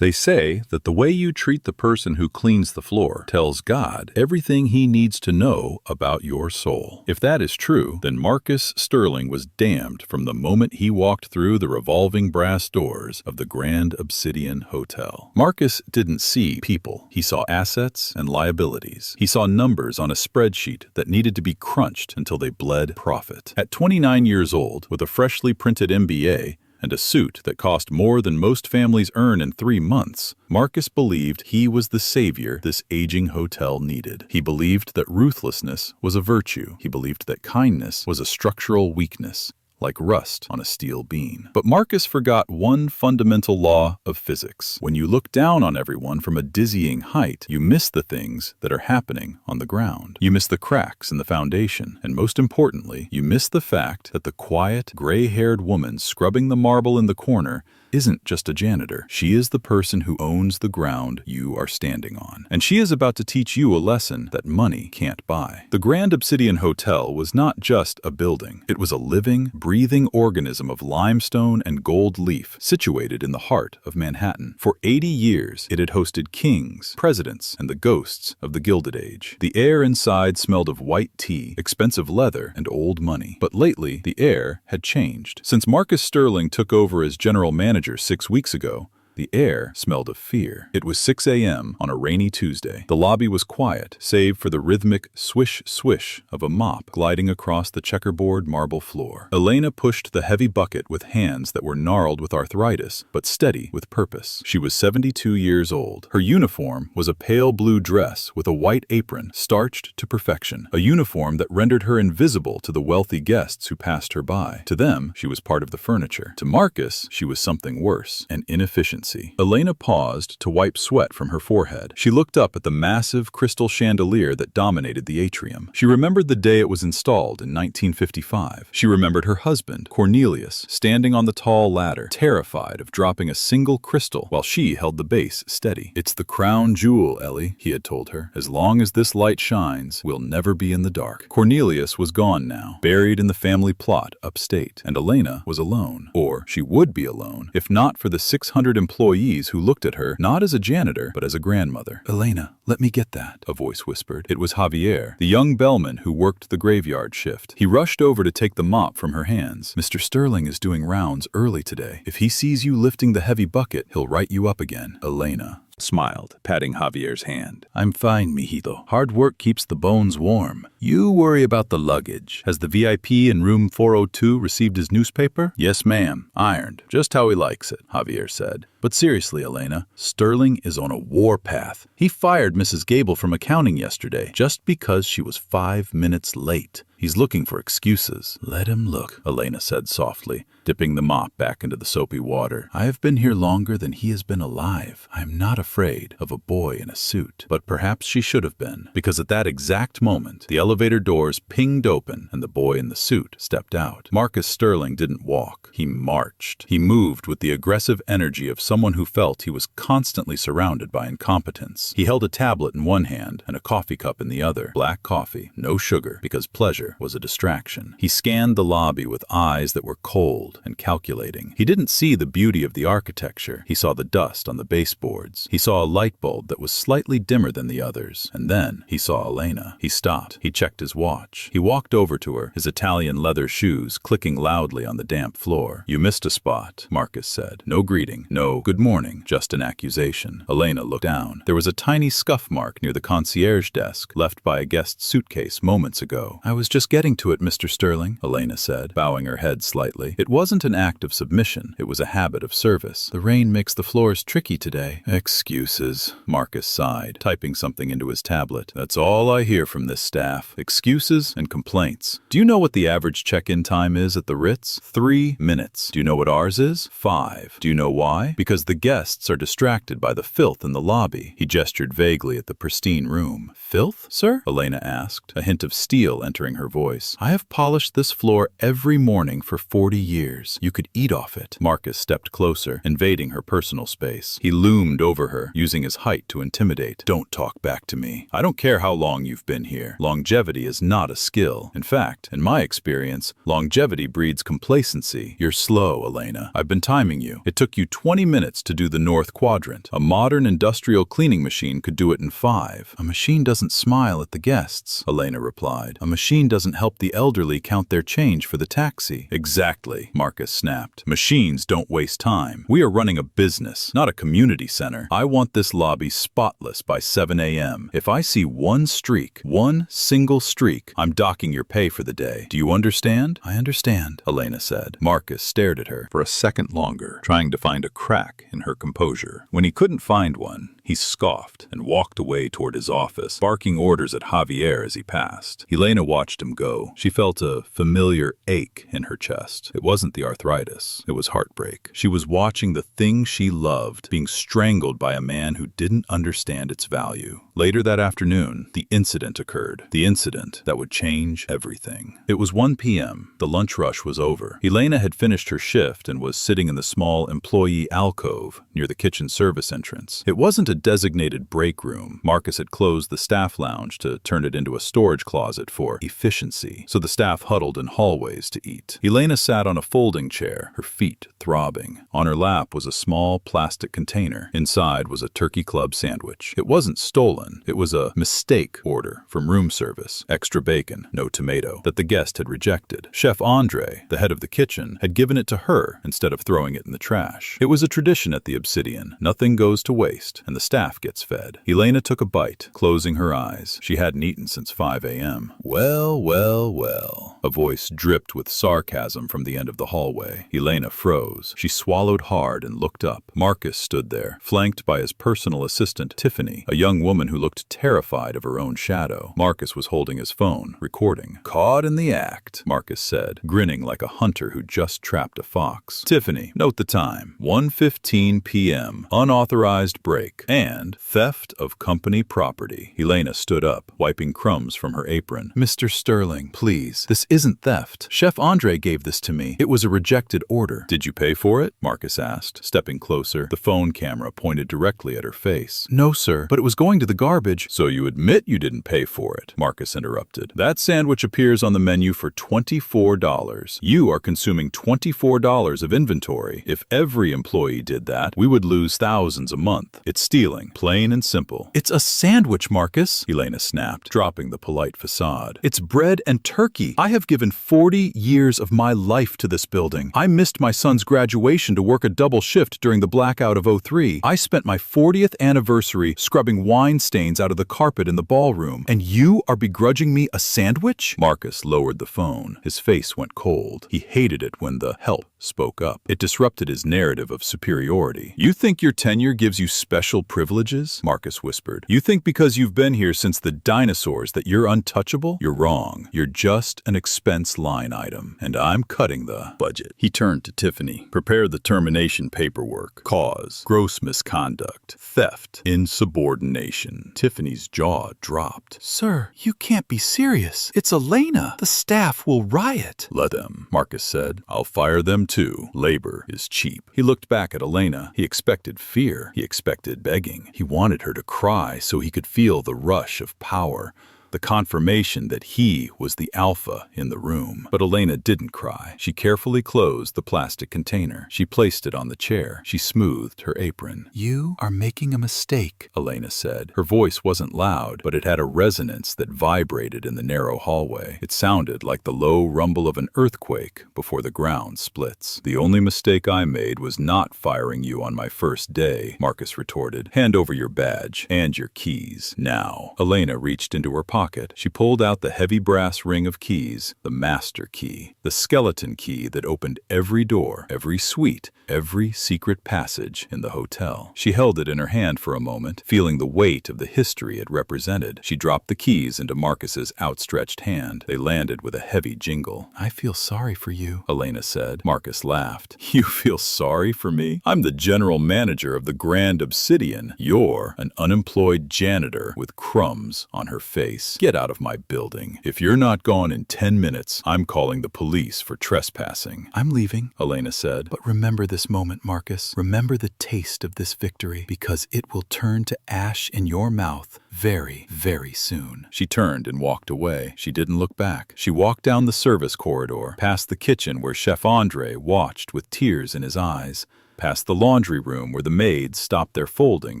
They say that the way you treat the person who cleans the floor tells God everything he needs to know about your soul. If that is true, then Marcus Sterling was damned from the moment he walked through the revolving brass doors of the Grand Obsidian Hotel. Marcus didn't see people. He saw assets and liabilities. He saw numbers on a spreadsheet that needed to be crunched until they bled profit. At 29 years old, with a freshly printed MBA, and a suit that cost more than most families earn in 3 months, Marcus believed he was the savior this aging hotel needed. He believed that ruthlessness was a virtue. He believed that kindness was a structural weakness, like rust on a steel beam. But Marcus forgot one fundamental law of physics. When you look down on everyone from a dizzying height, you miss the things that are happening on the ground. You miss the cracks in the foundation, and most importantly, you miss the fact that the quiet, gray-haired woman scrubbing the marble in the corner isn't just a janitor. She is the person who owns the ground you are standing on. And she is about to teach you a lesson that money can't buy. The Grand Obsidian Hotel was not just a building. It was a living, breathing organism of limestone and gold leaf situated in the heart of Manhattan. For 80 years, it had hosted kings, presidents, and the ghosts of the Gilded Age. The air inside smelled of white tea, expensive leather, and old money. But lately, the air had changed. Since Marcus Sterling took over as general manager 6 weeks ago, the air smelled of fear. It was 6 a.m. on a rainy Tuesday. The lobby was quiet, save for the rhythmic swish-swish of a mop gliding across the checkerboard marble floor. Elena pushed the heavy bucket with hands that were gnarled with arthritis, but steady with purpose. She was 72 years old. Her uniform was a pale blue dress with a white apron, starched to perfection, a uniform that rendered her invisible to the wealthy guests who passed her by. To them, she was part of the furniture. To Marcus, she was something worse, an inefficiency. Elena paused to wipe sweat from her forehead. She looked up at the massive crystal chandelier that dominated the atrium. She remembered the day it was installed in 1955. She remembered her husband, Cornelius, standing on the tall ladder, terrified of dropping a single crystal while she held the base steady. "It's the crown jewel, Ellie," he had told her. "As long as this light shines, we'll never be in the dark." Cornelius was gone now, buried in the family plot upstate, and Elena was alone. Or she would be alone, if not for the 600 employees who looked at her not as a janitor, but as a grandmother. "Elena, let me get that," a voice whispered. It was Javier, the young bellman who worked the graveyard shift. He rushed over to take the mop from her hands. "Mr. Sterling is doing rounds early today. If he sees you lifting the heavy bucket, he'll write you up again." Elena smiled, patting Javier's hand. "I'm fine, mijito. Hard work keeps the bones warm. You worry about the luggage. Has the VIP in room 402 received his newspaper?" "Yes, ma'am. Ironed. Just how he likes it," Javier said. "But seriously, Elena, Sterling is on a warpath. He fired Mrs. Gable from accounting yesterday just because she was 5 minutes late. He's looking for excuses." "Let him look," Elena said softly, dipping the mop back into the soapy water. "I have been here longer than he has been alive. I am not afraid of a boy in a suit." But perhaps she should have been, because at that exact moment, the elevator doors pinged open and the boy in the suit stepped out. Marcus Sterling didn't walk. He marched. He moved with the aggressive energy of someone who felt he was constantly surrounded by incompetence. He held a tablet in one hand and a coffee cup in the other. Black coffee, no sugar, because pleasure was a distraction. He scanned the lobby with eyes that were cold and calculating. He didn't see the beauty of the architecture. He saw the dust on the baseboards. He saw a light bulb that was slightly dimmer than the others. And then he saw Elena. He stopped. He checked his watch. He walked over to her, his Italian leather shoes clicking loudly on the damp floor. "You missed a spot," Marcus said. No greeting, no good morning, just an accusation. Elena looked down. There was a tiny scuff mark near the concierge desk, left by a guest's suitcase moments ago. "I was just getting to it, Mr. Sterling," Elena said, bowing her head slightly. It wasn't an act of submission. It was a habit of service. "The rain makes the floors tricky today." "Excuses," Marcus sighed, typing something into his tablet. "That's all I hear from this staff. Excuses and complaints. Do you know what the average check-in time is at the Ritz? 3 minutes. Do you know what ours is? 5. Do you know why? Because the guests are distracted by the filth in the lobby." He gestured vaguely at the pristine room. "Filth, sir?" Elena asked, a hint of steel entering her voice. I have polished this floor every morning for 40 years. You could eat off it. Marcus stepped closer, invading her personal space. He loomed over her, using his height to intimidate. Don't talk back to me. I don't care how long you've been here. Longevity is not a skill. In fact, in my experience, longevity breeds complacency. You're slow, Elena. I've been timing you. It took you 20 minutes to do the North Quadrant. A modern industrial cleaning machine could do it in 5. A machine doesn't smile at the guests, Elena replied. A machine doesn't help the elderly count their change for the taxi. Exactly, Marcus snapped. Machines don't waste time. We are running a business, not a community center. I want this lobby spotless by 7 a.m. If I see one single streak, I'm docking your pay for the day. Do you understand? I understand, Elena said. Marcus stared at her for a second longer, trying to find a crack in her composure. When he couldn't find one, he scoffed and walked away toward his office, barking orders at Javier as he passed. Elena watched him go. She felt a familiar ache in her chest. It wasn't the arthritis. It was heartbreak. She was watching the thing she loved being strangled by a man who didn't understand its value. Later that afternoon, the incident occurred. The incident that would change everything. It was 1 p.m. The lunch rush was over. Elena had finished her shift and was sitting in the small employee alcove near the kitchen service entrance. It wasn't a designated break room. Marcus had closed the staff lounge to turn it into a storage closet for efficiency, so the staff huddled in hallways to eat. Elena sat on a folding chair, her feet throbbing. On her lap was a small plastic container. Inside was a turkey club sandwich. It wasn't stolen. It was a mistake order from room service. Extra bacon, no tomato, that the guest had rejected. Chef Andre, the head of the kitchen, had given it to her instead of throwing it in the trash. It was a tradition at the Obsidian. Nothing goes to waste, and the staff gets fed. Elena took a bite, closing her eyes. She hadn't eaten since 5 a.m. Well, well, well. A voice dripped with sarcasm from the end of the hallway. Elena froze. She swallowed hard and looked up. Marcus stood there, flanked by his personal assistant, Tiffany, a young woman who looked terrified of her own shadow. Marcus was holding his phone, recording. Caught in the act, Marcus said, grinning like a hunter who just trapped a fox. Tiffany, note the time. 1:15 p.m. Unauthorized break. And theft of company property. Elena stood up, wiping crumbs from her apron. Mr. Sterling, please. This isn't theft. Chef Andre gave this to me. It was a rejected order. Did you pay for it? Marcus asked, stepping closer. The phone camera pointed directly at her face. No, sir, but it was going to the garbage. So you admit you didn't pay for it, Marcus interrupted. That sandwich appears on the menu for $24. You are consuming $24 of inventory. If every employee did that, we would lose thousands a month. It's stealing, plain and simple. It's a sandwich, Marcus, Elena snapped, dropping the polite facade. It's bread and turkey. I have given 40 years of my life to this building. I missed my son's graduation to work a double shift during the blackout of '03. I spent my 40th anniversary scrubbing wine stains out of the carpet in the ballroom. And you are begrudging me a sandwich? Marcus lowered the phone. His face went cold. He hated it when the help spoke up. It disrupted his narrative of superiority. You think your tenure gives you special privileges? Marcus whispered. You think because you've been here since the dinosaurs that you're untouchable? You're wrong. You're just an expense line item, and I'm cutting the budget. He turned to Tiffany. Prepare the termination paperwork. Cause, gross misconduct, theft, insubordination. Tiffany's jaw dropped. Sir, you can't be serious. It's Elena. The staff will riot. Let them, Marcus said. I'll fire them too. Labor is cheap. He looked back at Elena. He expected fear. He expected begging. He wanted her to cry so he could feel the rush of power. The confirmation that he was the alpha in the room. But Elena didn't cry. She carefully closed the plastic container. She placed it on the chair. She smoothed her apron. You are making a mistake, Elena said. Her voice wasn't loud, but it had a resonance that vibrated in the narrow hallway. It sounded like the low rumble of an earthquake before the ground splits. The only mistake I made was not firing you on my first day, Marcus retorted. Hand over your badge and your keys now. Elena reached into her pocket. She pulled out the heavy brass ring of keys, the master key, the skeleton key that opened every door, every suite, every secret passage in the hotel. She held it in her hand for a moment, feeling the weight of the history it represented. She dropped the keys into Marcus's outstretched hand. They landed with a heavy jingle. I feel sorry for you, Elena said. Marcus laughed. You feel sorry for me? I'm the general manager of the Grand Obsidian. You're an unemployed janitor with crumbs on her face. Police, get out of my building. If you're not gone in 10 minutes, I'm calling the police for trespassing. I'm leaving, Elena said. But remember this moment, Marcus. Remember the taste of this victory, because it will turn to ash in your mouth very, very soon. She turned and walked away. She didn't look back. She walked down the service corridor, past the kitchen where Chef Andre watched with tears in his eyes, past the laundry room where the maids stopped their folding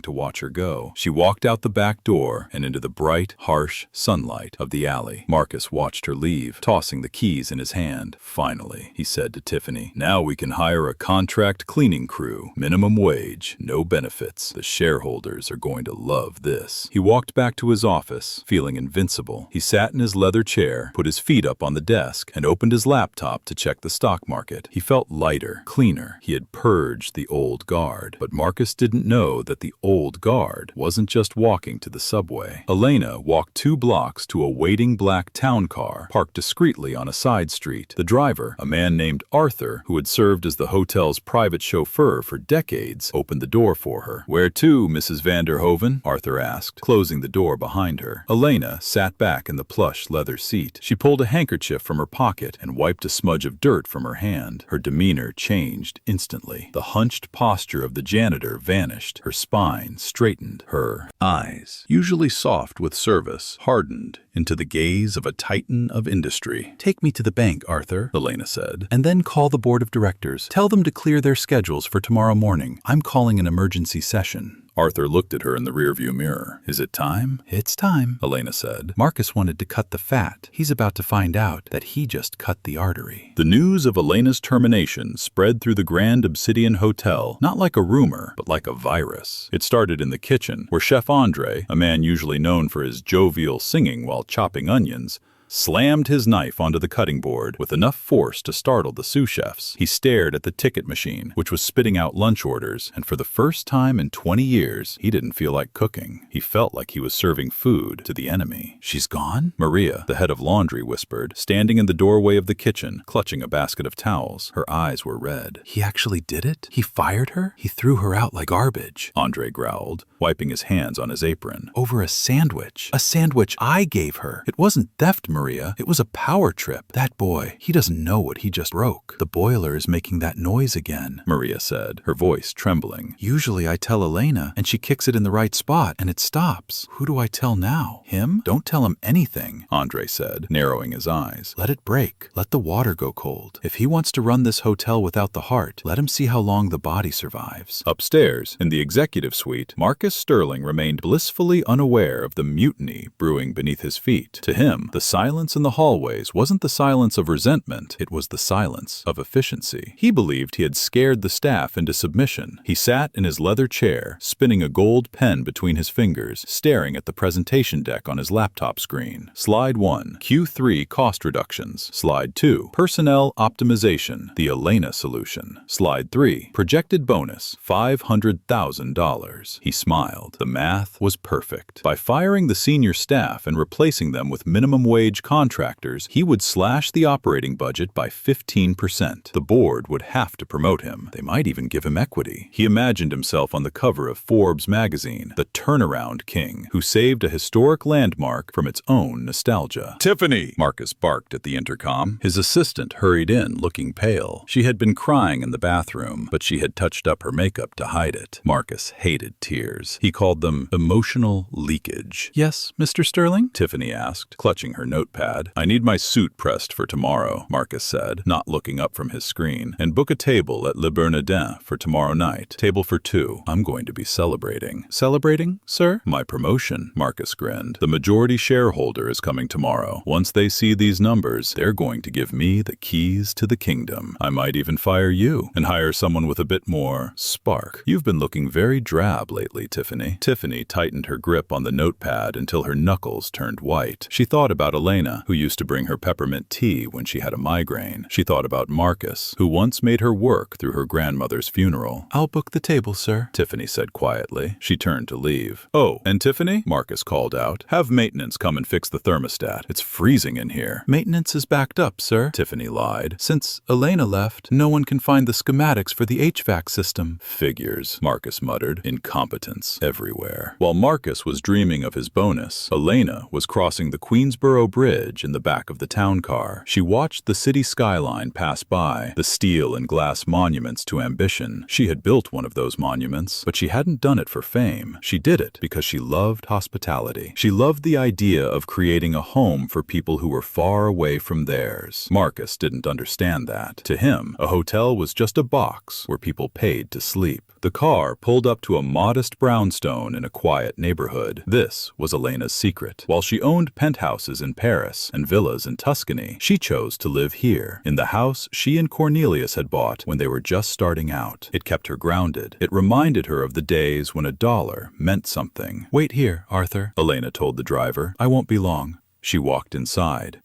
to watch her go. She walked out the back door and into the bright, harsh sunlight of the alley. Marcus watched her leave, tossing the keys in his hand. Finally, he said to Tiffany, now we can hire a contract cleaning crew. Minimum wage, no benefits. The shareholders are going to love this. He walked back to his office, feeling invincible. He sat in his leather chair, put his feet up on the desk, and opened his laptop to check the stock market. He felt lighter, cleaner. He had purged the old guard. But Marcus didn't know that the old guard wasn't just walking to the subway. Elena walked 2 blocks to a waiting black town car parked discreetly on a side street. The driver, a man named Arthur, who had served as the hotel's private chauffeur for decades, opened the door for her. Where to, Mrs. van der Hoven? Arthur asked, closing the door behind her. Elena sat back in the plush leather seat. She pulled a handkerchief from her pocket and wiped a smudge of dirt from her hand. Her demeanor changed instantly. The hunched posture of the janitor vanished. Her spine straightened. Her eyes, usually soft with service, hardened into the gaze of a titan of industry. Take me to the bank, Arthur, Elena said, and then call the board of directors. Tell them to clear their schedules for tomorrow morning. I'm calling an emergency session. Arthur looked at her in the rearview mirror. Is it time? It's time, Elena said. Marcus wanted to cut the fat. He's about to find out that he just cut the artery. The news of Elena's termination spread through the Grand Obsidian Hotel, not like a rumor, but like a virus. It started in the kitchen, where Chef Andre, a man usually known for his jovial singing while chopping onions, slammed his knife onto the cutting board with enough force to startle the sous chefs. He stared at the ticket machine, which was spitting out lunch orders, and for the first time in 20 years, he didn't feel like cooking. He felt like he was serving food to the enemy. She's gone? Maria, the head of laundry, whispered, standing in the doorway of the kitchen, clutching a basket of towels. Her eyes were red. He actually did it? He fired her? He threw her out like garbage, Andre growled, wiping his hands on his apron. Over a sandwich. A sandwich I gave her. It wasn't theft, Maria. It was a power trip. That boy, he doesn't know what he just broke. The boiler is making that noise again, Maria said, her voice trembling. Usually I tell Elena, and she kicks it in the right spot, and it stops. Who do I tell now? Him? Don't tell him anything, Andre said, narrowing his eyes. Let it break. Let the water go cold. If he wants to run this hotel without the heart, let him see how long the body survives. Upstairs, in the executive suite, Marcus Sterling remained blissfully unaware of the mutiny brewing beneath his feet. To him, the silence in the hallways wasn't the silence of resentment, it was the silence of efficiency. He believed he had scared the staff into submission. He sat in his leather chair, spinning a gold pen between his fingers, staring at the presentation deck on his laptop screen. Slide 1, Q3 cost reductions. Slide 2, personnel optimization, the Elena solution. Slide 3, projected bonus, $500,000. He smiled. The math was perfect. By firing the senior staff and replacing them with minimum wage contractors, he would slash the operating budget by 15%. The board would have to promote him. They might even give him equity. He imagined himself on the cover of Forbes magazine, the turnaround king, who saved a historic landmark from its own nostalgia. Tiffany! Marcus barked at the intercom. His assistant hurried in, looking pale. She had been crying in the bathroom, but she had touched up her makeup to hide it. Marcus hated tears. He called them emotional leakage. Yes, Mr. Sterling? Tiffany asked, clutching her notepad. I need my suit pressed for tomorrow, Marcus said, not looking up from his screen, and book a table at Le Bernardin for tomorrow night. Table for 2. I'm going to be celebrating. Celebrating, sir? My promotion, Marcus grinned. The majority shareholder is coming tomorrow. Once they see these numbers, they're going to give me the keys to the kingdom. I might even fire you and hire someone with a bit more spark. You've been looking very drab lately, Tiffany. Tiffany tightened her grip on the notepad until her knuckles turned white. She thought about Elena Elena, who used to bring her peppermint tea when she had a migraine. She thought about Marcus, who once made her work through her grandmother's funeral. "I'll book the table, sir," Tiffany said quietly. She turned to leave. "Oh, and Tiffany," Marcus called out, "have maintenance come and fix the thermostat. It's freezing in here." "Maintenance is backed up, sir," Tiffany lied. "Since Elena left, no one can find the schematics for the HVAC system." "Figures," Marcus muttered. "Incompetence everywhere." While Marcus was dreaming of his bonus, Elena was crossing the Queensboro Bridge in the back of the town car. She watched the city skyline pass by, the steel and glass monuments to ambition. She had built one of those monuments, but she hadn't done it for fame. She did it because she loved hospitality. She loved the idea of creating a home for people who were far away from theirs. Marcus didn't understand that. To him, a hotel was just a box where people paid to sleep. The car pulled up to a modest brownstone in a quiet neighborhood. This was Elena's secret. While she owned penthouses in Paris and villas in Tuscany, she chose to live here, in the house she and Cornelius had bought when they were just starting out. It kept her grounded. It reminded her of the days when $1 meant something. "Wait here, Arthur," Elena told the driver. "I won't be long." She walked inside.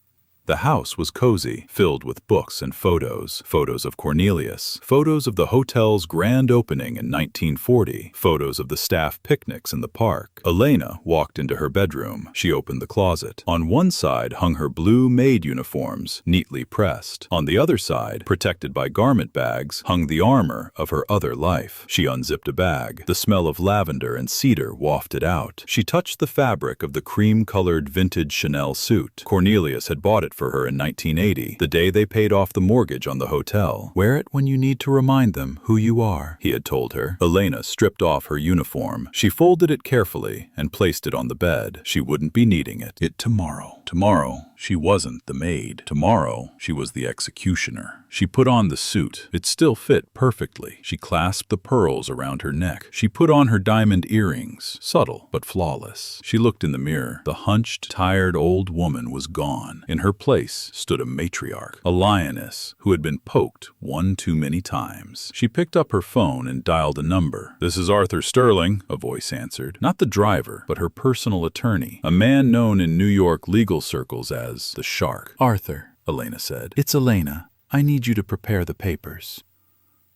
The house was cozy, filled with books and photos of Cornelius, photos of the hotel's grand opening in 1940, photos of the staff picnics in the park. Elena walked into her bedroom. She opened the closet. On one side hung her blue maid uniforms, neatly pressed. On the other side, protected by garment bags, hung the armor of her other life. She unzipped a bag. The smell of lavender and cedar wafted out. She touched the fabric of the cream-colored vintage Chanel suit. Cornelius had bought it for her in 1980, the day they paid off the mortgage on the hotel. "Wear it when you need to remind them who you are," he had told her. Elena stripped off her uniform. She folded it carefully and placed it on the bed. She wouldn't be needing it tomorrow. Tomorrow, she wasn't the maid. Tomorrow, she was the executioner. She put on the suit. It still fit perfectly. She clasped the pearls around her neck. She put on her diamond earrings, subtle but flawless. She looked in the mirror. The hunched, tired old woman was gone. In her place stood a matriarch, a lioness who had been poked one too many times. She picked up her phone and dialed a number. "This is Arthur Sterling," a voice answered. Not the driver, but her personal attorney, a man known in New York legal circles as the Shark. "Arthur," Elena said. "It's Elena. I need you to prepare the papers."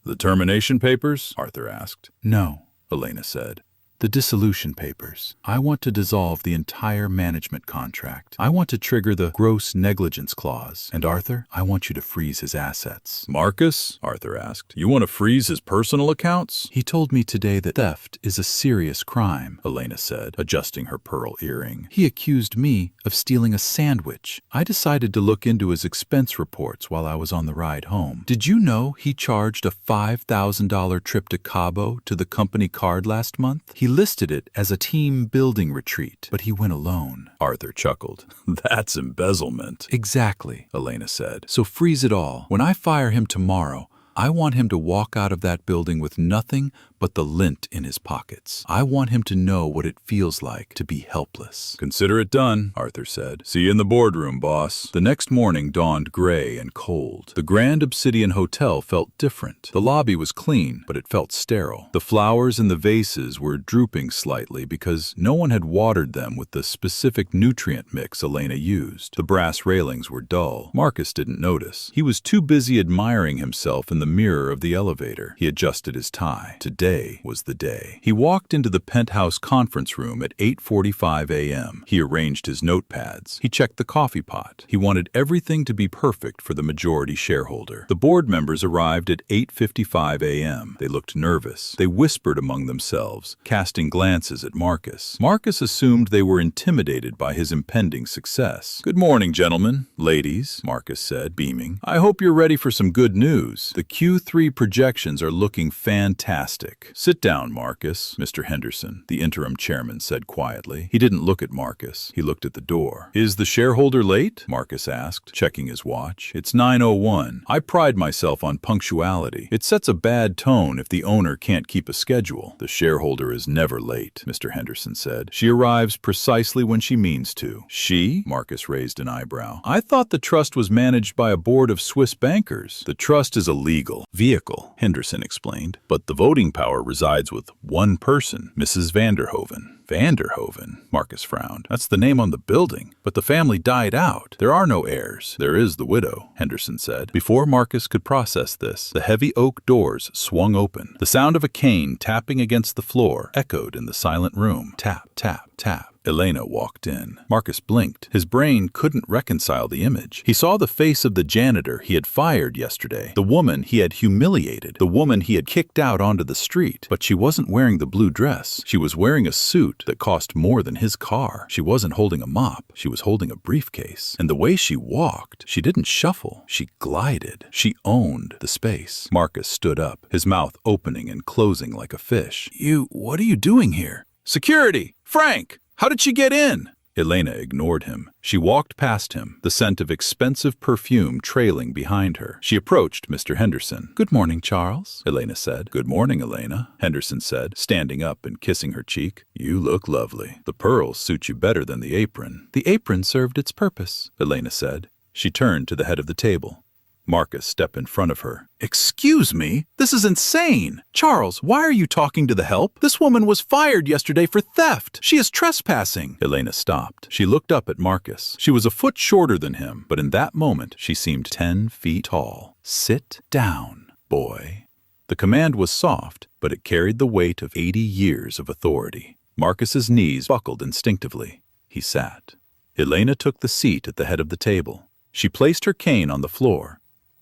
"The termination papers?" Arthur asked. "No," Elena said. "The dissolution papers. I want to dissolve the entire management contract. I want to trigger the gross negligence clause. And Arthur, I want you to freeze his assets." "Marcus?" Arthur asked. "You want to freeze his personal accounts?" "He told me today that theft is a serious crime," Elena said, adjusting her pearl earring. "He accused me of stealing a sandwich. I decided to look into his expense reports while I was on the ride home. Did you know he charged a $5,000 trip to Cabo to the company card last month? He listed it as a team-building retreat, but he went alone." Arthur chuckled. "That's embezzlement." "Exactly," Elena said. "So freeze it all. When I fire him tomorrow, I want him to walk out of that building with nothing but the lint in his pockets. I want him to know what it feels like to be helpless." "Consider it done," Arthur said. "See you in the boardroom, boss." The next morning dawned gray and cold. The Grand Obsidian Hotel felt different. The lobby was clean, but it felt sterile. The flowers in the vases were drooping slightly because no one had watered them with the specific nutrient mix Elena used. The brass railings were dull. Marcus didn't notice. He was too busy admiring himself in the mirror of the elevator. He adjusted his tie. Today was the day. He walked into the penthouse conference room at 8:45 a.m. He arranged his notepads. He checked the coffee pot. He wanted everything to be perfect for the majority shareholder. The board members arrived at 8:55 a.m. They looked nervous. They whispered among themselves, casting glances at Marcus. Marcus assumed they were intimidated by his impending success. "Good morning, gentlemen, ladies," Marcus said, beaming. "I hope you're ready for some good news. The Q3 projections are looking fantastic. Sit down, Marcus," Mr. Henderson, the interim chairman, said quietly. He didn't look at Marcus. He looked at the door. "Is the shareholder late?" Marcus asked, checking his watch. "It's 9:01. I pride myself on punctuality. It sets a bad tone if the owner can't keep a schedule." "The shareholder is never late," Mr. Henderson said. "She arrives precisely when she means to." "She?" Marcus raised an eyebrow. "I thought the trust was managed by a board of Swiss bankers." "The trust is a legal vehicle," Henderson explained, "but the voting power resides with one person, Mrs. Vanderhoven." Vanderhoven, Marcus frowned. That's the name on the building. But the family died out. There are no heirs. There is the widow, Henderson said. Before Marcus could process this, the heavy oak doors swung open. The sound of a cane tapping against the floor echoed in the silent room. Tap, tap, tap. Elena walked in. Marcus blinked. His brain couldn't reconcile the image. He saw the face of the janitor he had fired yesterday, the woman he had humiliated, the woman he had kicked out onto the street. But she wasn't wearing the blue dress. She was wearing a suit that cost more than his car. She wasn't holding a mop. She was holding a briefcase. And the way she walked, she didn't shuffle. She glided. She owned the space. Marcus stood up, his mouth opening and closing like a fish. What are you doing here? Security! Frank! How did she get in? Elena ignored him. She walked past him, the scent of expensive perfume trailing behind her. She approached Mr. Henderson. Good morning, Charles, Elena said. Good morning, Elena, Henderson said, standing up and kissing her cheek. You look lovely. The pearls suit you better than the apron. The apron served its purpose, Elena said. She turned to the head of the table. Marcus stepped in front of her. Excuse me? This is insane! Charles, why are you talking to the help? This woman was fired yesterday for theft. She is trespassing. Elena stopped. She looked up at Marcus. She was a foot shorter than him, but in that moment she seemed 10 feet tall. Sit down, boy. The command was soft, but it carried the weight of 80 years of authority. Marcus's knees buckled instinctively. He sat. Elena took the seat at the head of the table. She placed her cane on the floor.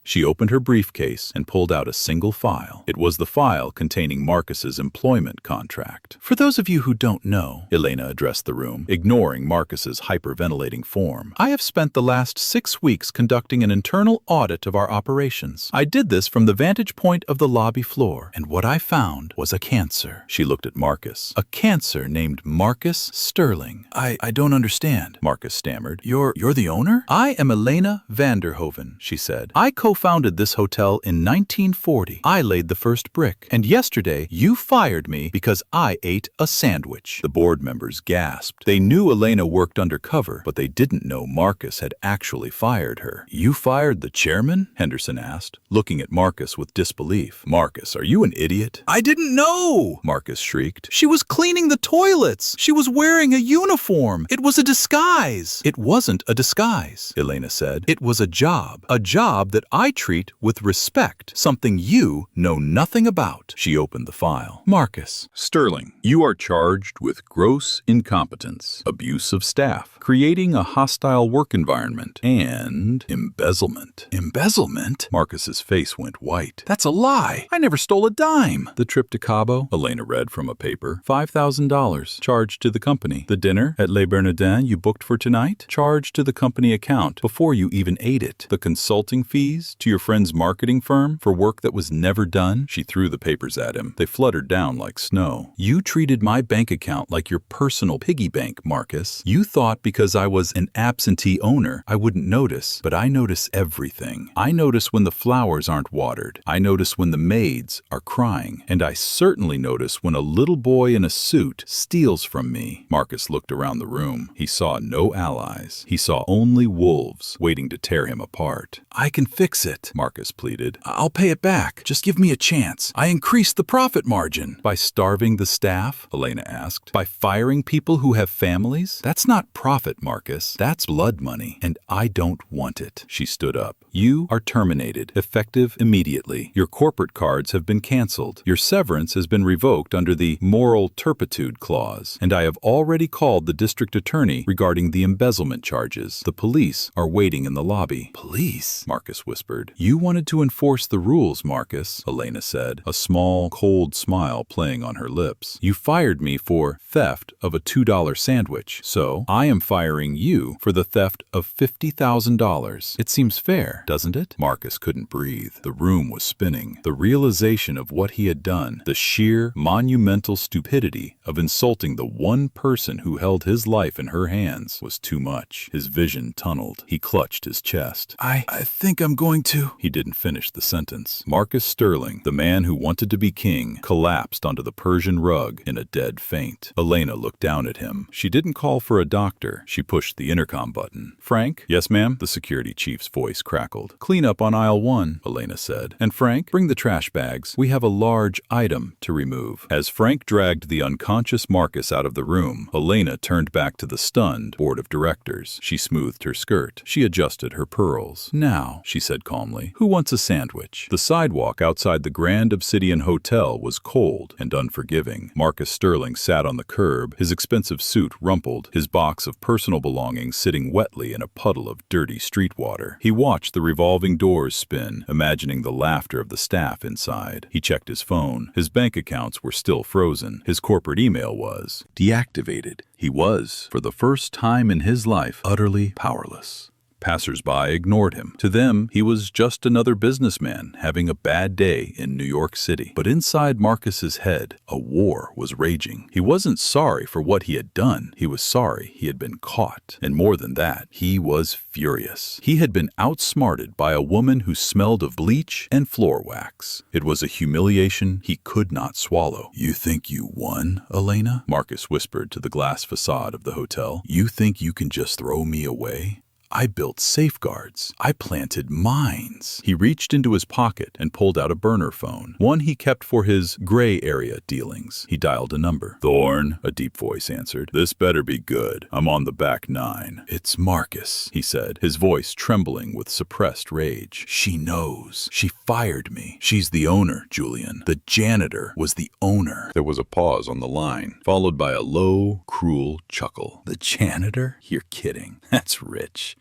She opened her briefcase and pulled out a single file. It was the file containing Marcus's employment contract. For those of you who don't know, Elena addressed the room, ignoring Marcus's hyperventilating form, I have spent the last 6 weeks conducting an internal audit of our operations. I did this from the vantage point of the lobby floor, and what I found was a cancer. She looked at Marcus. A cancer named Marcus Sterling. I don't understand, Marcus stammered. You're the owner? I am Elena Vanderhoven, she said. I co-founded this hotel in 1940. I laid the first brick. And yesterday, you fired me because I ate a sandwich. The board members gasped. They knew Elena worked undercover, but they didn't know Marcus had actually fired her. You fired the chairman? Henderson asked, looking at Marcus with disbelief. Marcus, are you an idiot? I didn't know! Marcus shrieked. She was cleaning the toilets. She was wearing a uniform. It was a disguise. It wasn't a disguise, Elena said. It was a job that I treat with respect, something you know nothing about. She opened the file. Marcus. Sterling, you are charged with gross incompetence, abuse of staff, creating a hostile work environment, and embezzlement. Embezzlement? Marcus's face went white. That's a lie. I never stole a dime. The trip to Cabo, Elena read from a paper, $5,000 charged to the company. The dinner at Les Bernardins you booked for tonight, charged to the company account before you even ate it. The consulting fees to your friend's marketing firm for work that was never done? She threw the papers at him. They fluttered down like snow. You treated my bank account like your personal piggy bank, Marcus. You thought because I was an absentee owner, I wouldn't notice, but I notice everything. I notice when the flowers aren't watered. I notice when the maids are crying. And I certainly notice when a little boy in a suit steals from me. Marcus looked around the room. He saw no allies. He saw only wolves waiting to tear him apart. I can fix it, Marcus pleaded. I'll pay it back. Just give me a chance. I increased the profit margin. By starving the staff? Elena asked. By firing people who have families? That's not profit, Marcus. That's blood money, and I don't want it. She stood up. You are terminated, effective immediately. Your corporate cards have been canceled. Your severance has been revoked under the moral turpitude clause, and I have already called the district attorney regarding the embezzlement charges. The police are waiting in the lobby. Police? Marcus whispered. You wanted to enforce the rules, Marcus, Elena said, a small, cold smile playing on her lips. You fired me for theft of a $2 sandwich, so I am firing you for the theft of $50,000. It seems fair, doesn't it? Marcus couldn't breathe. The room was spinning. The realization of what he had done, the sheer, monumental stupidity of insulting the one person who held his life in her hands, was too much. His vision tunneled. He clutched his chest. I think I'm going going to? He didn't finish the sentence. Marcus Sterling, the man who wanted to be king, collapsed onto the Persian rug in a dead faint. Elena looked down at him. She didn't call for a doctor. She pushed the intercom button. Frank? Yes, ma'am? The security chief's voice crackled. Clean up on aisle 1, Elena said. And Frank, bring the trash bags. We have a large item to remove. As Frank dragged the unconscious Marcus out of the room, Elena turned back to the stunned board of directors. She smoothed her skirt. She adjusted her pearls. Now, she said calmly, who wants a sandwich? The sidewalk outside the Grand Obsidian Hotel was cold and unforgiving. Marcus Sterling sat on the curb, his expensive suit rumpled, his box of personal belongings sitting wetly in a puddle of dirty street water. He watched the revolving doors spin, imagining the laughter of the staff inside. He checked his phone. His bank accounts were still frozen. His corporate email was deactivated. He was, for the first time in his life, utterly powerless. Passers-by ignored him. To them, he was just another businessman having a bad day in New York City. But inside Marcus's head, a war was raging. He wasn't sorry for what he had done. He was sorry he had been caught. And more than that, he was furious. He had been outsmarted by a woman who smelled of bleach and floor wax. It was a humiliation he could not swallow. You think you won, Elena? Marcus whispered to the glass facade of the hotel. You think you can just throw me away? I built safeguards. I planted mines. He reached into his pocket and pulled out a burner phone, one he kept for his gray area dealings. He dialed a number. Thorne, a deep voice answered. This better be good. I'm on the back 9. It's Marcus, he said, his voice trembling with suppressed rage. She knows. She fired me. She's the owner, Julian. The janitor was the owner. There was a pause on the line, followed by a low, cruel chuckle. The janitor? You're kidding. That's rich.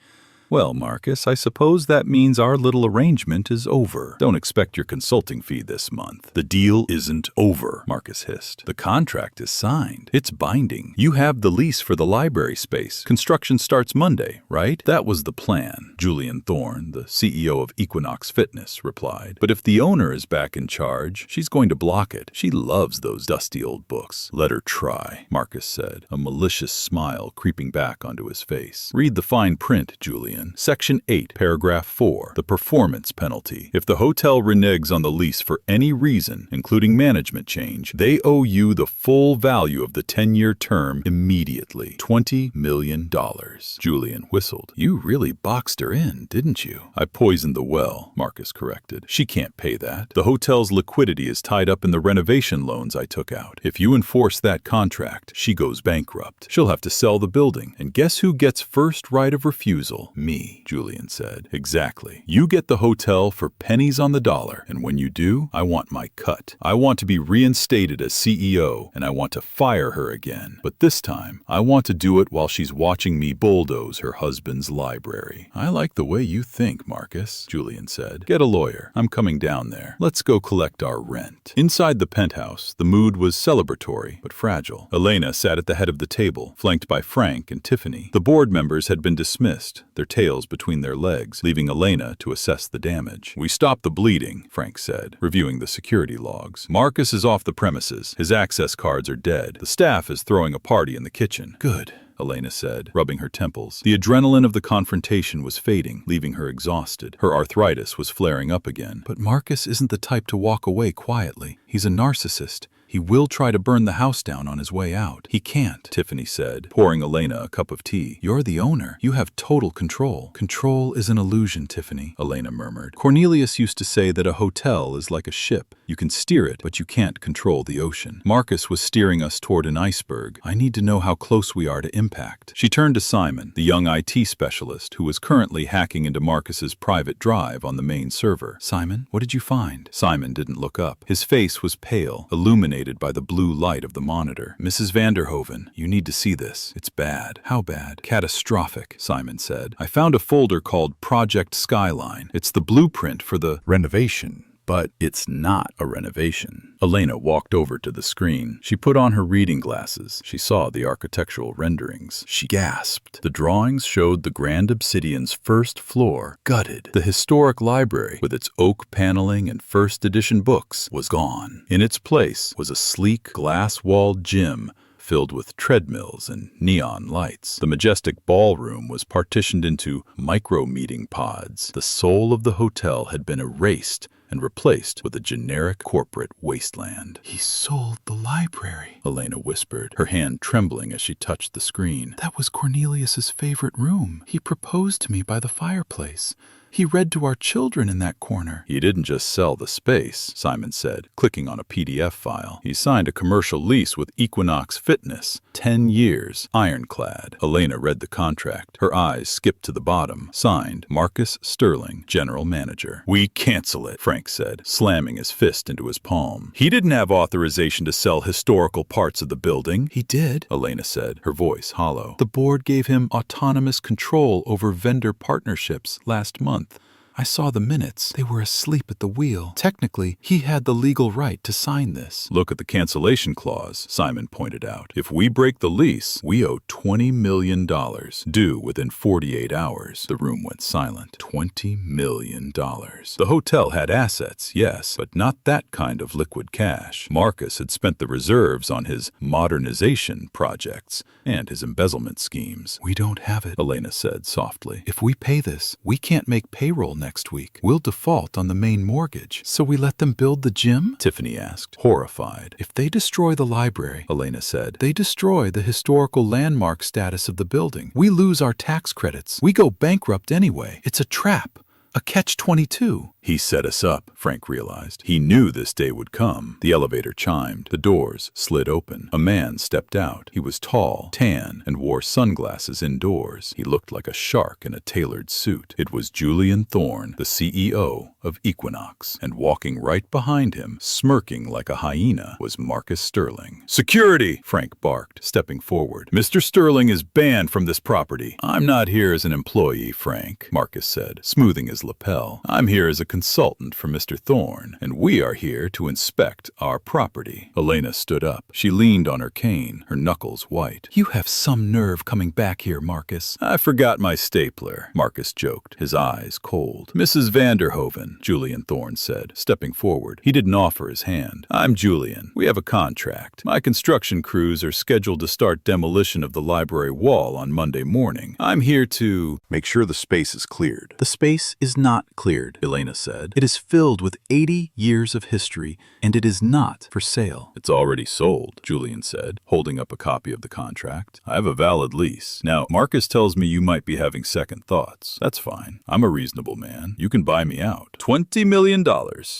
Well, Marcus, I suppose that means our little arrangement is over. Don't expect your consulting fee this month. The deal isn't over, Marcus hissed. The contract is signed. It's binding. You have the lease for the library space. Construction starts Monday, right? That was the plan, Julian Thorne, the CEO of Equinox Fitness, replied. But if the owner is back in charge, she's going to block it. She loves those dusty old books. Let her try, Marcus said, a malicious smile creeping back onto his face. Read the fine print, Julian. Section 8, paragraph 4, the performance penalty. If the hotel reneges on the lease for any reason, including management change, they owe you the full value of the 10-year term immediately. $20 million. Julian whistled. You really boxed her in, didn't you? I poisoned the well, Marcus corrected. She can't pay that. The hotel's liquidity is tied up in the renovation loans I took out. If you enforce that contract, she goes bankrupt. She'll have to sell the building. And guess who gets first right of refusal? Me, Julian said. Exactly. You get the hotel for pennies on the dollar, and when you do, I want my cut. I want to be reinstated as CEO, and I want to fire her again. But this time, I want to do it while she's watching me bulldoze her husband's library. I like the way you think, Marcus, Julian said. Get a lawyer. I'm coming down there. Let's go collect our rent. Inside the penthouse, the mood was celebratory, but fragile. Elena sat at the head of the table, flanked by Frank and Tiffany. The board members had been dismissed, their tails between their legs, leaving Elena to assess the damage. We stopped the bleeding, Frank said, reviewing the security logs. Marcus is off the premises. His access cards are dead. The staff is throwing a party in the kitchen. Good, Elena said, rubbing her temples. The adrenaline of the confrontation was fading, leaving her exhausted. Her arthritis was flaring up again. But Marcus isn't the type to walk away quietly. He's a narcissist. He will try to burn the house down on his way out. He can't, Tiffany said, pouring Elena a cup of tea. You're the owner. You have total control. Control is an illusion, Tiffany, Elena murmured. Cornelius used to say that a hotel is like a ship. You can steer it, but you can't control the ocean. Marcus was steering us toward an iceberg. I need to know how close we are to impact. She turned to Simon, the young IT specialist who was currently hacking into Marcus's private drive on the main server. Simon, what did you find? Simon didn't look up. His face was pale, illuminated by the blue light of the monitor. Mrs. Vanderhoven, you need to see this. It's bad. How bad? Catastrophic, Simon said. I found a folder called Project Skyline. It's the blueprint for the renovation. But it's not a renovation. Elena walked over to the screen. She put on her reading glasses. She saw the architectural renderings. She gasped. The drawings showed the Grand Obsidian's first floor gutted. The historic library, with its oak paneling and first edition books, was gone. In its place was a sleek, glass-walled gym filled with treadmills and neon lights. The majestic ballroom was partitioned into micro-meeting pods. The soul of the hotel had been erased and replaced with a generic corporate wasteland. "He sold the library," Elena whispered, her hand trembling as she touched the screen. "That was Cornelius's favorite room. He proposed to me by the fireplace. He read to our children in that corner." "He didn't just sell the space," Simon said, clicking on a PDF file. "He signed a commercial lease with Equinox Fitness. 10 years, ironclad." Elena read the contract. Her eyes skipped to the bottom. Signed, Marcus Sterling, General Manager. "We cancel it," Frank said, slamming his fist into his palm. "He didn't have authorization to sell historical parts of the building." "He did," Elena said, her voice hollow. "The board gave him autonomous control over vendor partnerships last month. I saw the minutes. They were asleep at the wheel. Technically, he had the legal right to sign this." "Look at the cancellation clause," Simon pointed out. "If we break the lease, we owe $20 million, due within 48 hours. The room went silent. $20 million. The hotel had assets, yes, but not that kind of liquid cash. Marcus had spent the reserves on his modernization projects and his embezzlement schemes. "We don't have it," Elena said softly. "If we pay this, we can't make payroll next week. We'll default on the main mortgage." "So we let them build the gym?" Tiffany asked, horrified. "If they destroy the library," Elena said, "they destroy the historical landmark status of the building. We lose our tax credits. We go bankrupt anyway. It's a trap. A catch-22. "He set us up," Frank realized. He knew this day would come. The elevator chimed. The doors slid open. A man stepped out. He was tall, tan, and wore sunglasses indoors. He looked like a shark in a tailored suit. It was Julian Thorne, the CEO of Equinox. And walking right behind him, smirking like a hyena, was Marcus Sterling. "Security!" Frank barked, stepping forward. "Mr. Sterling is banned from this property." "I'm not here as an employee, Frank," Marcus said, smoothing his lapel. "I'm here as a consultant for Mr. Thorne, and we are here to inspect our property." Elena stood up. She leaned on her cane, her knuckles white. "You have some nerve coming back here, Marcus." "I forgot my stapler," Marcus joked, his eyes cold. "Mrs. Vanderhoven," Julian Thorne said, stepping forward. He didn't offer his hand. "I'm Julian. We have a contract. My construction crews are scheduled to start demolition of the library wall on Monday morning. I'm here to make sure the space is cleared." "The space is not cleared," Elena said. "It is filled with 80 years of history, and it is not for sale." "It's already sold," Julian said, holding up a copy of the contract. "I have a valid lease. Now, Marcus tells me you might be having second thoughts. That's fine. I'm a reasonable man. You can buy me out." $20 million,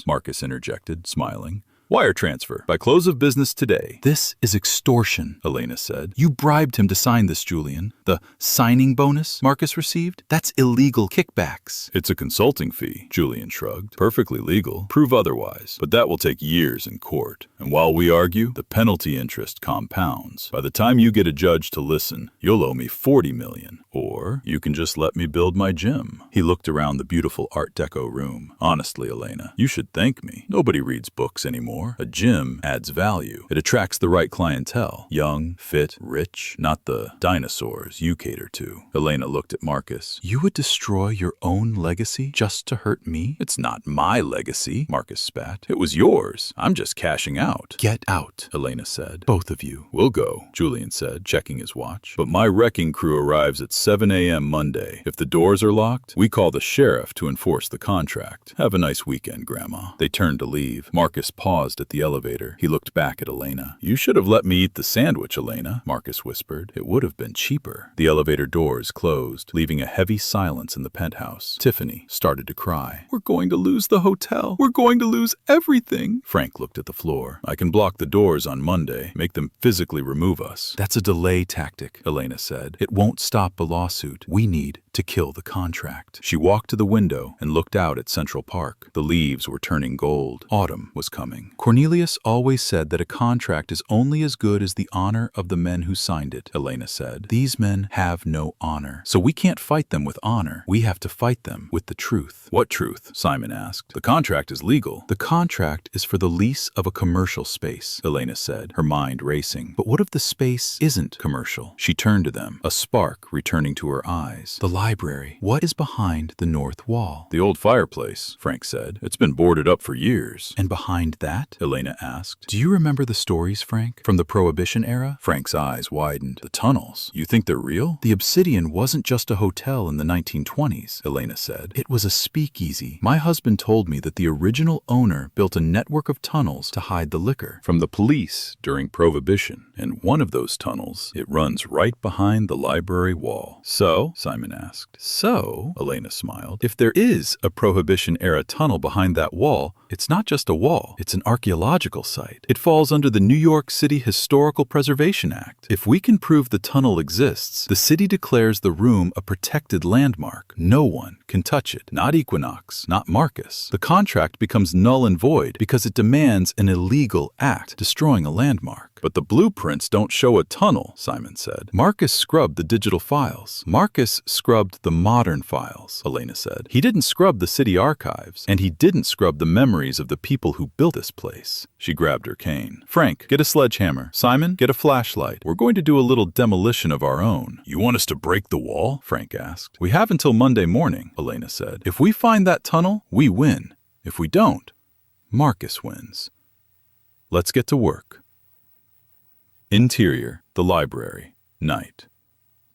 Marcus interjected, smiling. "Wire transfer by close of business today." "This is extortion," Elena said. "You bribed him to sign this, Julian. The signing bonus Marcus received? That's illegal kickbacks." "It's a consulting fee," Julian shrugged. "Perfectly legal. Prove otherwise. But that will take years in court. And while we argue, the penalty interest compounds. By the time you get a judge to listen, you'll owe me $40 million. Or you can just let me build my gym." He looked around the beautiful Art Deco room. "Honestly, Elena, you should thank me. Nobody reads books anymore. A gym adds value. It attracts the right clientele. Young, fit, rich, not the dinosaurs you cater to." Elena looked at Marcus. "You would destroy your own legacy just to hurt me?" "It's not my legacy," Marcus spat. "It was yours. I'm just cashing out." "Get out," Elena said. "Both of you." "We'll go," Julian said, checking his watch. "But my wrecking crew arrives at 7 a.m. Monday. If the doors are locked, we call the sheriff to enforce the contract. Have a nice weekend, Grandma." They turned to leave. Marcus paused at the elevator. He looked back at Elena. "You should have let me eat the sandwich, Elena," Marcus whispered. "It would have been cheaper." The elevator doors closed, leaving a heavy silence in the penthouse. Tiffany started to cry. "We're going to lose the hotel. We're going to lose everything." Frank looked at the floor. "I can block the doors on Monday, make them physically remove us." "That's a delay tactic," Elena said. "It won't stop a lawsuit. We need to kill the contract." She walked to the window and looked out at Central Park. The leaves were turning gold. Autumn was coming. "Cornelius always said that a contract is only as good as the honor of the men who signed it," Elena said. "These men have no honor. So we can't fight them with honor. We have to fight them with the truth." "What truth?" Simon asked. "The contract is legal." "The contract is for the lease of a commercial space," Elena said, her mind racing. "But what if the space isn't commercial?" She turned to them, a spark returning to her eyes. "The library. What is behind the north wall? The old fireplace, Frank said. It's been boarded up for years. And behind that? Elena asked. Do you remember the stories, Frank? From the Prohibition era? Frank's eyes widened. The tunnels. You think they're real? The Obsidian wasn't just a hotel in the 1920s, Elena said. It was a speakeasy. My husband told me that the original owner built a network of tunnels to hide the liquor from the police during Prohibition. And one of those tunnels, it runs right behind the library wall. So? Simon asked. So? Elena smiled. If there is a Prohibition-era tunnel behind that wall, it's not just a wall, it's an archaeological site. It falls under the New York City Historical Preservation Act. If we can prove the tunnel exists, the city declares the room a protected landmark. No one can touch it. Not Equinox, not Marcus. The contract becomes null and void because it demands an illegal act, destroying a landmark. But the blueprints don't show a tunnel, Simon said. Marcus scrubbed the digital files. Marcus scrubbed the modern files, Elena said. He didn't scrub the city archives, and he didn't scrub the memories of the people who built this place. She grabbed her cane. Frank, get a sledgehammer. Simon, get a flashlight. We're going to do a little demolition of our own. You want us to break the wall? Frank asked. We have until Monday morning, Elena said. If we find that tunnel, we win. If we don't, Marcus wins. Let's get to work. Interior, the library, night.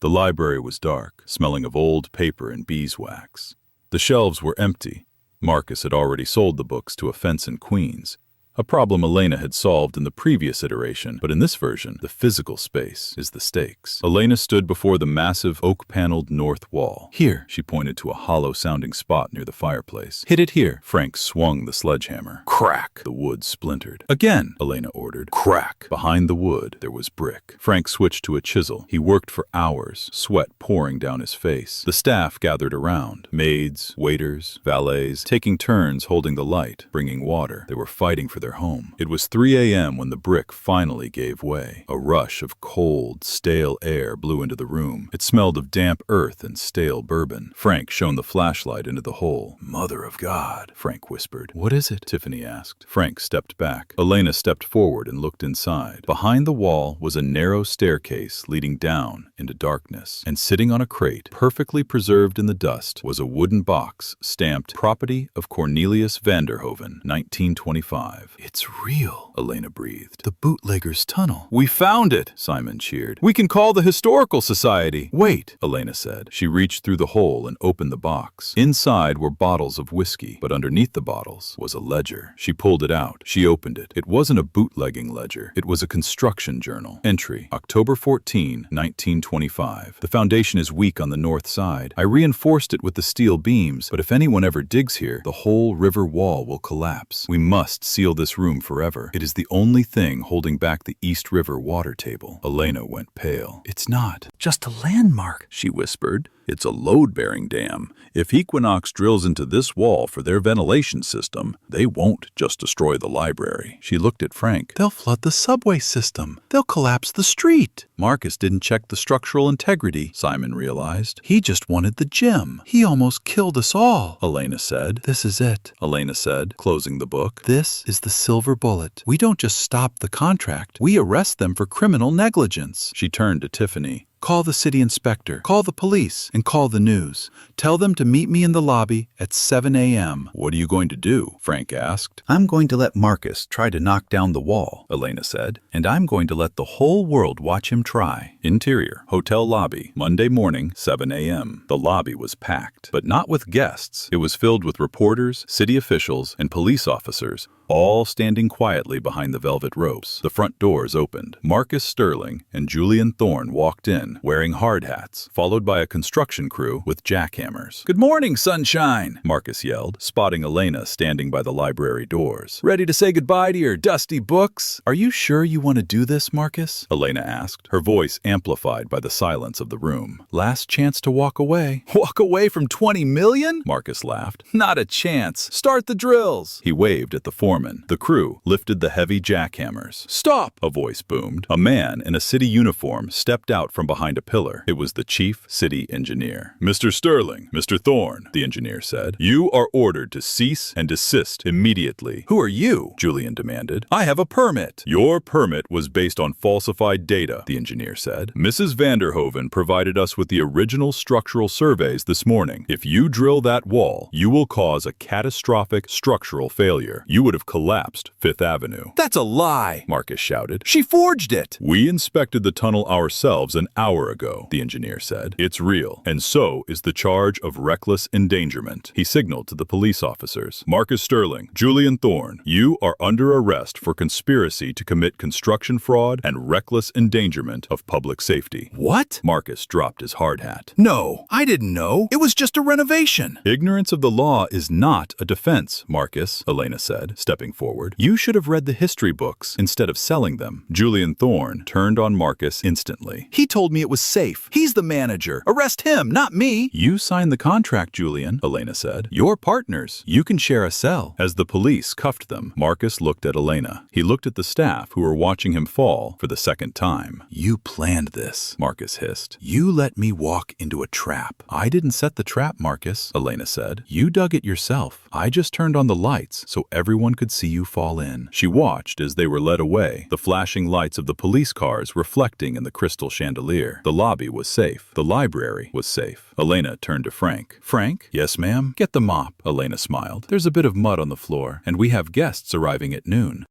The library was dark, smelling of old paper and beeswax. The shelves were empty. Marcus had already sold the books to a fence in Queens, a problem Elena had solved in the previous iteration, but in this version, the physical space is the stakes. Elena stood before the massive oak-paneled north wall. Here, she pointed to a hollow-sounding spot near the fireplace. Hit it here. Frank swung the sledgehammer. Crack! The wood splintered. Again, Elena ordered. Crack! Behind the wood, there was brick. Frank switched to a chisel. He worked for hours, sweat pouring down his face. The staff gathered around. Maids, waiters, valets, taking turns holding the light, bringing water. They were fighting for their home. It was 3 a.m. when the brick finally gave way. A rush of cold, stale air blew into the room. It smelled of damp earth and stale bourbon. Frank shone the flashlight into the hole. Mother of God, Frank whispered. What is it? Tiffany asked. Frank stepped back. Elena stepped forward and looked inside. Behind the wall was a narrow staircase leading down into darkness. And sitting on a crate, perfectly preserved in the dust, was a wooden box stamped Property of Cornelius Vanderhoven, 1925. It's real, Elena breathed. The bootlegger's tunnel. We found it, Simon cheered. We can call the Historical Society. Wait, Elena said. She reached through the hole and opened the box. Inside were bottles of whiskey, but underneath the bottles was a ledger. She pulled it out. She opened it. It wasn't a bootlegging ledger. It was a construction journal. Entry, October 14, 1925. The foundation is weak on the north side. I reinforced it with the steel beams, but if anyone ever digs here, the whole river wall will collapse. We must seal this room forever. It is the only thing holding back the East River water table. Elena went pale. It's not just a landmark, she whispered. It's a load-bearing dam. If Equinox drills into this wall for their ventilation system, they won't just destroy the library. She looked at Frank. They'll flood the subway system. They'll collapse the street. Marcus didn't check the structural integrity, Simon realized. He just wanted the gem. He almost killed us all, Elena said. This is it, Elena said, closing the book. This is the silver bullet. We don't just stop the contract. We arrest them for criminal negligence. She turned to Tiffany. Call the city inspector, call the police, and call the news. Tell them to meet me in the lobby at 7 a.m. What are you going to do? Frank asked. I'm going to let Marcus try to knock down the wall, Elena said, and I'm going to let the whole world watch him try. Interior, hotel lobby, Monday morning, 7 a.m. The lobby was packed, but not with guests. It was filled with reporters, city officials, and police officers, all standing quietly behind the velvet ropes. The front doors opened. Marcus Sterling and Julian Thorne walked in, wearing hard hats, followed by a construction crew with jackhammers. Good morning, sunshine, Marcus yelled, spotting Elena standing by the library doors. Ready to say goodbye to your dusty books? Are you sure you want to do this, Marcus? Elena asked, her voice amplified by the silence of the room. Last chance to walk away. Walk away from 20 million? Marcus laughed. Not a chance. Start the drills. He waved at the foreman foreman. The crew lifted the heavy jackhammers. "Stop!" a voice boomed. A man in a city uniform stepped out from behind a pillar. It was the chief city engineer. "Mr. Sterling, Mr. Thorne," the engineer said, "you are ordered to cease and desist immediately." "Who are you?" Julian demanded. "I have a permit." "Your permit was based on falsified data," the engineer said. "Mrs. Vanderhoven provided us with the original structural surveys this morning. If you drill that wall, you will cause a catastrophic structural failure. You would have collapsed Fifth Avenue." "That's a lie," Marcus shouted. "She forged it." "We inspected the tunnel ourselves an hour ago," the engineer said. "It's real, and so is the charge of reckless endangerment." He signaled to the police officers. "Marcus Sterling, Julian Thorne, you are under arrest for conspiracy to commit construction fraud and reckless endangerment of public safety." "What?" Marcus dropped his hard hat. "No, I didn't know. It was just a renovation." "Ignorance of the law is not a defense, Marcus," Elena said, stepping forward. "You should have read the history books instead of selling them." Julian Thorne turned on Marcus instantly. "He told me it was safe. He's the manager. Arrest him, not me." "You signed the contract, Julian," Elena said. "You're partners. You can share a cell." As the police cuffed them, Marcus looked at Elena. He looked at the staff who were watching him fall for the second time. "You planned this," Marcus hissed. "You let me walk into a trap." "I didn't set the trap, Marcus," Elena said. "You dug it yourself. I just turned on the lights so everyone could see you fall in." She watched as they were led away, the flashing lights of the police cars reflecting in the crystal chandelier. The lobby was safe. The library was safe. Elena turned to Frank. "Frank?" "Yes, ma'am." "Get the mop." Elena smiled. "There's a bit of mud on the floor, and we have guests arriving at noon."